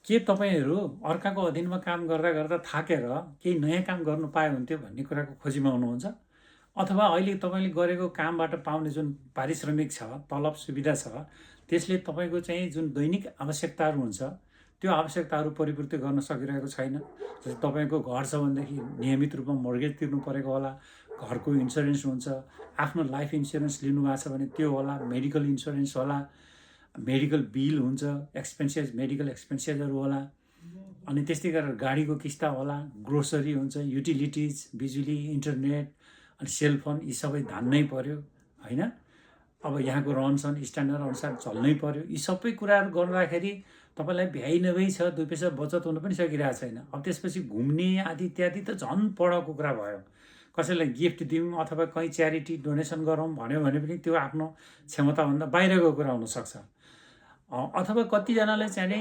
के तपाईँहरू अर्काको अधीनमा काम गर्दा गर्दा थाकेर केही नयाँ काम गर्नु पाए हुन्थ्यो भन्ने कुराको खोजीमा हुनुहुन्छ? अथवा अहिले तपाईँले गरेको कामबाट पाउने जुन पारिश्रमिक छ, तलब सुविधा छ, त्यसले तपाईँको चाहिँ जुन दैनिक आवश्यकताहरू हुन्छ, त्यो आवश्यकताहरू परिपूर्ति गर्न सकिरहेको छैन। जस्तै तपाईँको घर छ भनेदेखि नियमित रूपमा मोर्गेज तिर्नु परेको होला, घरको इन्सुरेन्स हुन्छ, आफ्नो लाइफ इन्सुरेन्स लिनुभएको छ भने त्यो होला, मेडिकल इन्सुरेन्स होला, मेडिकल बिल हुन्छ, मेडिकल एक्सपेन्सेसहरू होला, अनि त्यस्तै गरेर गाडीको किस्ता होला, ग्रोसरी हुन्छ, युटिलिटिज, बिजुली, इन्टरनेट, अनि सेलफोन, यी सबै धान्नै पर्यो होइन। अब यहाँको रहनसहन स्ट्यान्डर्ड अनुसार चल्नै पर्यो। यी सबै कुराहरू गर्दाखेरि तपाईँलाई भ्याइ नभई छ, 2 पैसा बचत हुन पनि सकिरहेको छैन। अब त्यसपछि घुम्ने आदि इत्यादि त झन् पढको कुरा भयो। कसैलाई गिफ्ट दिउँ अथवा कहीँ च्यारिटी डोनेसन गरौँ भन्यो भने पनि त्यो आफ्नो क्षमताभन्दा बाहिरको कुरा हुनसक्छ। अथवा कतिजनाले चाहिँ नि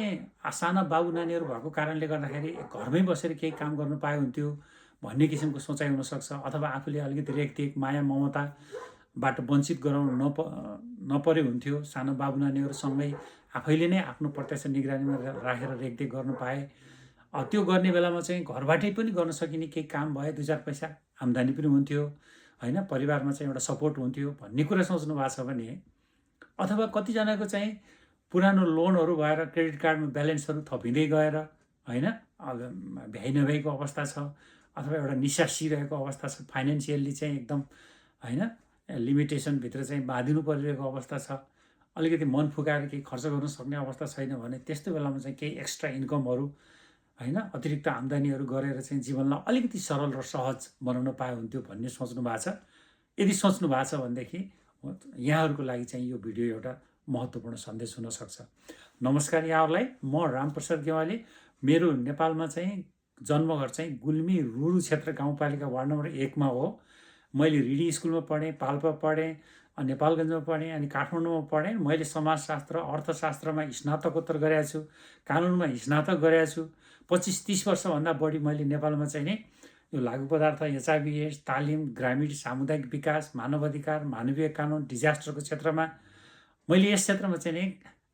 साना बाबु नानीहरू भएको कारणले गर्दाखेरि घरमै बसेर केही काम गर्नु पाए हुन्थ्यो भन्ने किसिमको सोचाइ हुनसक्छ। अथवा आफूले अलिकति रेखदेख माया ममताबाट वञ्चित गराउनु नपरे हुन्थ्यो। सानो बाबु नानीहरूसँगै आफैले नै आफ्नो प्रत्यक्ष निगरानीमा राखेर रेखदेख गर्नु पाए, त्यो गर्ने बेलामा चाहिँ घरबाटै पनि गर्न सकिने केही काम भए 2-4 पैसा आम्दानी पनि हुन्थ्यो होइन, परिवारमा चाहिँ एउटा सपोर्ट हुन्थ्यो भन्ने कुरा सोच्नु भएको छ भने, अथवा कतिजनाको चाहिँ पुरानो लोनहरू भएर क्रेडिट कार्डमा ब्यालेन्सहरू थपिँदै गएर होइन, भ्याइ नभएको अवस्था छ, अथवा एउटा निसासिरहेको अवस्था छ, फाइनेन्सियल्ली चाहिँ एकदम होइन लिमिटेसनभित्र चाहिँ बाँधिनु परिरहेको अवस्था छ, अलिकति मन फुकाएर केही खर्च गर्न सक्ने अवस्था छैन भने त्यस्तो बेलामा चाहिँ केही एक्स्ट्रा इन्कमहरू होइन, अतिरिक्त आम्दानीहरू गरेर चाहिँ जीवनलाई अलिकति सरल र सहज बनाउन पाए हुन्थ्यो भन्ने सोच्नु भएको छ। यदि सोच्नु भएको छ भनेदेखि यहाँहरूको लागि चाहिँ यो भिडियो एउटा महत्त्वपूर्ण सन्देश हुनसक्छ। नमस्कार यहाँहरूलाई, म रामप्रसाद गेवाली। मेरो नेपालमा चाहिँ जन्मघर चाहिँ गुल्मी रुरु क्षेत्र गाउँपालिका वार्ड नम्बर 1 हो। मैले रिडी स्कुलमा पढेँ, पाल्पा पढेँ, नेपालगञ्जमा पढेँ, अनि काठमाडौँमा पढेँ। मैले समाजशास्त्र अर्थशास्त्रमा स्नातकोत्तर गरेको छु, कानुनमा स्नातक गरेको छु। 25-30 वर्षभन्दा बढी मैले नेपालमा चाहिँ नि यो लागु पदार्थ, एचआइभी/एड्स, तालिम, ग्रामीण सामुदायिक विकास, मानव अधिकार, मानवीय कानुन, डिजास्टरको क्षेत्रमा मैले यस क्षेत्रमा चाहिँ नि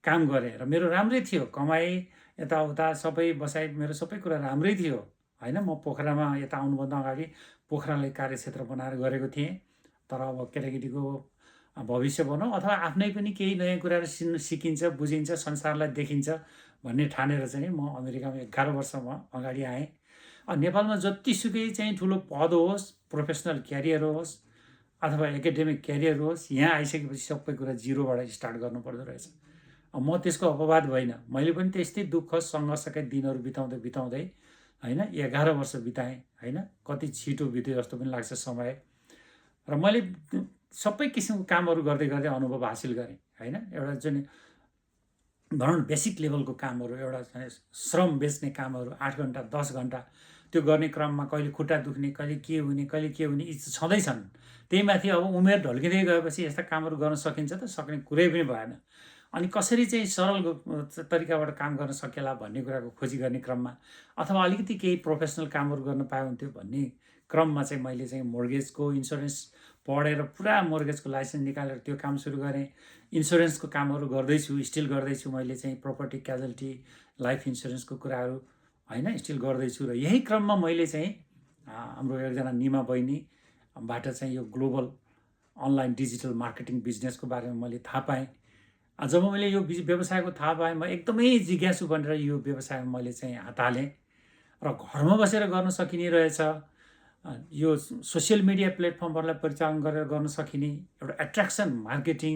काम गरेँ र मेरो राम्रै थियो। कमाइ यताउता सबै बसाइ मेरो सबै कुरा राम्रै थियो होइन। म पोखरामा यता आउनुभन्दा अगाडि पोखरालाई कार्यक्षेत्र बनाएर गरेको थिएँ। तर अब केटाकेटीको भविष्य भनौँ अथवा आफ्नै पनि केही नयाँ कुराहरू सिकिन्छ, बुझिन्छ, संसारलाई देखिन्छ भन्ने ठानेर चाहिँ म अमेरिकामा 11 वर्षमा अगाडि आएँ। नेपालमा जतिसुकै चाहिँ ठुलो पद होस्, प्रोफेसनल क्यारियर होस् अथवा एकाडेमिक क्यारियर होस्, यहाँ आइसकेपछि सबै कुरा जिरोबाट स्टार्ट गर्नुपर्दो रहेछ। म त्यसको अपवाद भइनँ। मैले पनि त्यस्तै दुःख सङ्घर्षका दिनहरू बिताउँदै बिताउँदै होइन 11 वर्ष बिताएँ होइन। कति छिटो बित्यो जस्तो पनि लाग्छ समय। र मैले सबै किसिमको कामहरू गर्दै गर्दै अनुभव हासिल गरेँ होइन। एउटा जुन भनौँ न बेसिक लेभलको कामहरू, एउटा श्रम बेच्ने कामहरू 8 घन्टा 10 घन्टा त्यो गर्ने क्रममा कहिले खुट्टा दुख्ने, कहिले के हुने यी छँदैछन्। त्यही माथि अब उमेर ढल्किँदै गएपछि यस्ता कामहरू गर्न सकिन्छ त? सक्ने कुरै पनि भएन। अनि कसरी चाहिँ सरल तरिकाबाट काम गर्न सकेला भन्ने कुराको खोजी गर्ने क्रममा, अथवा अलिकति केही प्रोफेसनल कामहरू गर्न पाए हुन्थ्यो भन्ने क्रममा चाहिँ मैले चाहिँ मोर्गेजको इन्सुरेन्स पढेर पुरा मोर्गेजको लाइसेन्स निकालेर त्यो काम सुरु गरेँ। इन्सुरेन्सको कामहरू गर्दैछु, स्टिल गर्दैछु। मैले चाहिँ प्रोपर्टी क्याजुअल्टी लाइफ इन्सुरेन्सको कुराहरू होइन स्टिल गर्दैछु। र यही क्रममा मैले चाहिँ हाम्रो एकजना निमा बहिनीबाट चाहिँ यो ग्लोबल अनलाइन डिजिटल मार्केटिङ बिजनेसको बारेमा मैले थाहा पाएँ। जब मैले यो व्यवसायको थाहा पाएँ, म एकदमै जिज्ञासु बनेर यो व्यवसायमा मैले चाहिँ हात हालेँ। र घरमा बसेर गर्न सकिने रहेछ। यो सोसियल मिडिया प्लेटफर्महरूलाई परिचालन गरेर गर्न सकिने एउटा एट्र्याक्सन मार्केटिङ,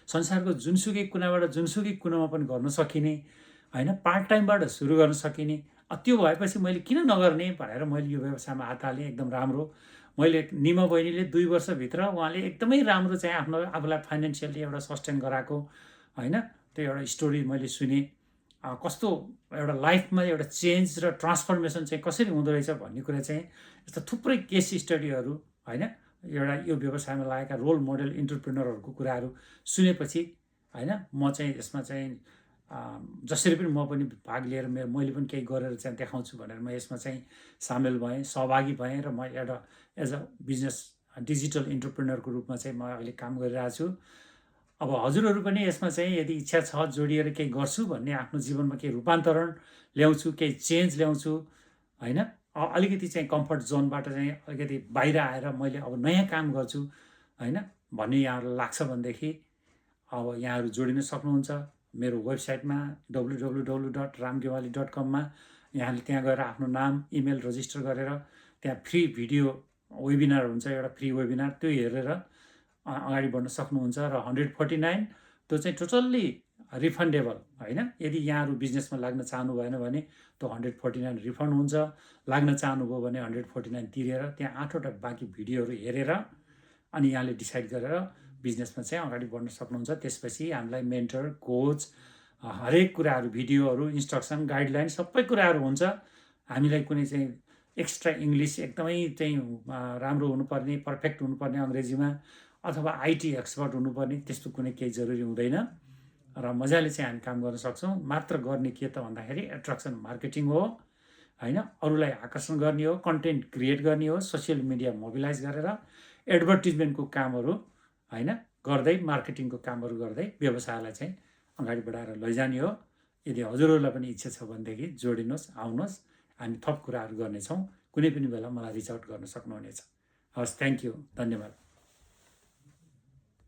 संसारको जुनसुकै कुनाबाट जुनसुकै कुनामा पनि गर्न सकिने होइन, पार्ट टाइमबाट सुरु गर्न सकिने। त्यो भएपछि मैले किन नगर्ने भनेर मैले यो व्यवसायमा हात हालेँ। एकदम राम्रो। मैले निमा बहिनीले 2 वर्षभित्र उहाँले एकदमै राम्रो चाहिँ आफूलाई फाइनेन्सियली एउटा सस्टेन गराएको होइन, त्यो एउटा स्टोरी मैले सुनेँ। कस्तो एउटा लाइफमा एउटा चेन्ज र ट्रान्सफर्मेसन चाहिँ कसरी हुँदो रहेछ भन्ने कुरा चाहिँ यस्तो थुप्रै केस स्टडीहरू होइन, एउटा यो व्यवसायमा लागेका रोल मोडल इन्टरप्रेनरहरूको कुराहरू सुनेपछि होइन, म चाहिँ यसमा चाहिँ जसरी पनि म पनि भाग लिएर मैले पनि केही गरेर चाहिँ देखाउँछु भनेर म यसमा चाहिँ सामेल भएँ, सहभागी भएँ। र म एउटा एज अ बिजनेस डिजिटल इन्टरप्रेनरको रूपमा चाहिँ म अहिले काम गरिरहेको छु। अब हजुरहरू पनि यसमा चाहिँ यदि इच्छा छ जोडिएर केही गर्छु भन्ने आफ्नो जीवनमा केही रूपान्तरण ल्याउँछु, केही चेन्ज ल्याउँछु, होइन? अलिकति चाहिँ कम्फर्ट जोनबाट चाहिँ अलिकति बाहिर आएर मैले अब नयाँ काम गर्छु, होइन? भन्ने यहाँहरूलाई लाग्छ भनेदेखि अब यहाँहरू जोडिन सक्नुहुन्छ। मेरो वेबसाइटमा www.ramgewali.com यहाँले त्यहाँ गएर आफ्नो नाम, इमेल रजिस्टर गरेर त्यहाँ फ्री भिडियो वेबिनार हुन्छ, एउटा फ्री वेबिनार, त्यो हेरेर अगाडि बढ्न सक्नुहुन्छ। र 149 त्यो चाहिँ टोटल्ली रिफन्डेबल, होइन? यदि यहाँहरू बिजनेसमा लाग्न चाहनु भएन भने त्यो 149 रिफन्ड हुन्छ। लाग्न चाहनुभयो भने 149 तिरेर त्यहाँ 8वटा बाँकी भिडियोहरू हेरेर अनि यहाँले डिसाइड गरेर बिजनेसमा चाहिँ अगाडि बढ्न सक्नुहुन्छ। त्यसपछि हामीलाई मेन्टर, कोच, हरेक कुराहरू, भिडियोहरू, इन्स्ट्रक्सन, गाइडलाइन सबै कुराहरू हुन्छ। हामीलाई कुनै चाहिँ एक्स्ट्रा इङ्ग्लिस एकदमै चाहिँ राम्रो हुनुपर्ने, पर्फेक्ट हुनुपर्ने अङ्ग्रेजीमा, अथवा आइटी एक्सपर्ट हुनुपर्ने, त्यस्तो कुनै केही जरुरी हुँदैन। र मजाले चाहिँ हामी काम गर्न सक्छौँ। मात्र गर्ने के त भन्दाखेरि एट्र्याक्सन मार्केटिङ हो, होइन? अरूलाई आकर्षण गर्ने हो, कन्टेन्ट क्रिएट गर्ने हो, सोसियल मिडिया मोबिलाइज गरेर एडभर्टिजमेन्टको कामहरू, होइन, गर्दै, मार्केटिङको कामहरू गर्दै व्यवसायलाई चाहिँ अगाडि बढाएर लैजाने हो। यदि हजुरहरूलाई पनि इच्छा छ भनेदेखि जोडिनुहोस्, आउनुहोस्, हामी थप कुराहरू गर्नेछौँ। कुनै पनि बेला मलाई रिच आउट गर्न सक्नुहुनेछ। हस्, थ्याङ्क यू, धन्यवाद।